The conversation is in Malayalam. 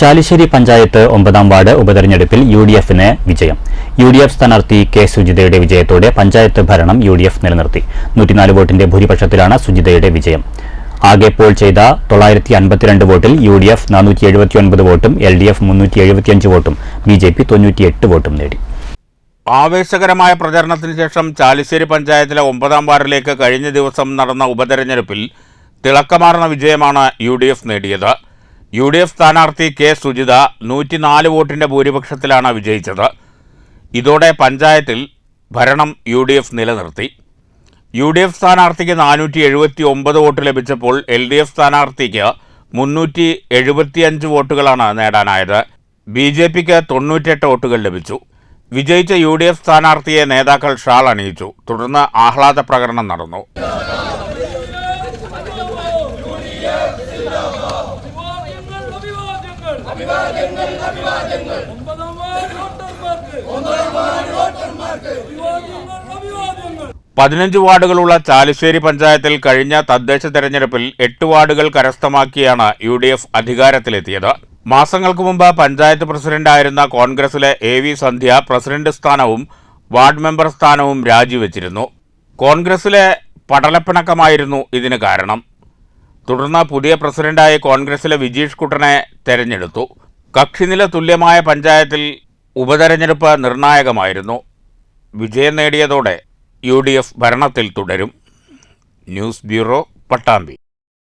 ചാലിശ്ശേരി പഞ്ചായത്ത് 9ാം വാർഡ് ഉപതെരഞ്ഞെടുപ്പിൽ യുഡിഎഫിന് വിജയം. യുഡിഎഫ് സ്ഥാനാർത്ഥി കെ സുജിതയുടെ വിജയത്തോടെ പഞ്ചായത്ത് ഭരണം യുഡിഎഫ് നിലനിർത്തി. 104 വോട്ടിന്റെ ഭൂരിപക്ഷത്തിലാണ് സുജിതയുടെ വിജയം. ആകെ പോൾ ചെയ്ത 952 വോട്ടിൽ യുഡിഎഫ് 479 വോട്ടും എൽഡിഎഫ് 375 വോട്ടും ബിജെപി 98 വോട്ടും നേടി. ആവേശകരമായ പ്രചരണത്തിന് ശേഷം ചാലിശ്ശേരി പഞ്ചായത്തിലെ 9ാം വാർഡിലേക്ക് കഴിഞ്ഞ ദിവസം നടന്ന ഉപതെരഞ്ഞെടുപ്പിൽ തിളക്കമാർന്ന വിജയമാണ് യുഡിഎഫ് നേടിയത്. യുഡിഎഫ് സ്ഥാനാർത്ഥി കെ സുജിത 104 വോട്ടിന്റെ ഭൂരിപക്ഷത്തിലാണ് വിജയിച്ചത്. ഇതോടെ പഞ്ചായത്തിൽ ഭരണം യുഡിഎഫ് നിലനിർത്തി. യുഡിഎഫ് സ്ഥാനാർത്ഥിക്ക് 479 വോട്ട് ലഭിച്ചപ്പോൾ എൽഡിഎഫ് സ്ഥാനാർത്ഥിക്ക് 375 വോട്ടുകളാണ് നേടാനായത്. ബിജെപിക്ക് 98 വോട്ടുകൾ ലഭിച്ചു. വിജയിച്ച യുഡിഎഫ് സ്ഥാനാർത്ഥിയെ നേതാക്കൾ ഷാൾ അണിയിച്ചു. തുടർന്ന് ആഹ്ലാദ പ്രകടനം നടന്നു. പതിനഞ്ച് വാർഡുകളുള്ള ചാലിശ്ശേരി പഞ്ചായത്തിൽ കഴിഞ്ഞ തദ്ദേശ തെരഞ്ഞെടുപ്പിൽ 8 വാർഡുകൾ കരസ്ഥമാക്കിയാണ് യുഡിഎഫ് അധികാരത്തിലെത്തിയത്. മാസങ്ങൾക്ക് മുമ്പ് പഞ്ചായത്ത് പ്രസിഡന്റായിരുന്ന കോൺഗ്രസിലെ AV സന്ധ്യ പ്രസിഡന്റ് സ്ഥാനവും വാർഡ് മെമ്പർ സ്ഥാനവും രാജിവെച്ചിരുന്നു. കോൺഗ്രസിലെ പടലപ്പിണക്കമായിരുന്നു ഇതിന് കാരണം. തുടർന്ന് പുതിയ പ്രസിഡന്റായി കോൺഗ്രസിലെ വിജീഷ് കുട്ടനെ തെരഞ്ഞെടുത്തു. കക്ഷിനില തുല്യമായ പഞ്ചായത്തിൽ ഉപതെരഞ്ഞെടുപ്പ് നിർണായകമായിരുന്നു. വിജയം നേടിയതോടെ യുഡിഎഫ് ഭരണത്തിൽ തുടരും. News bureau, Pattambi.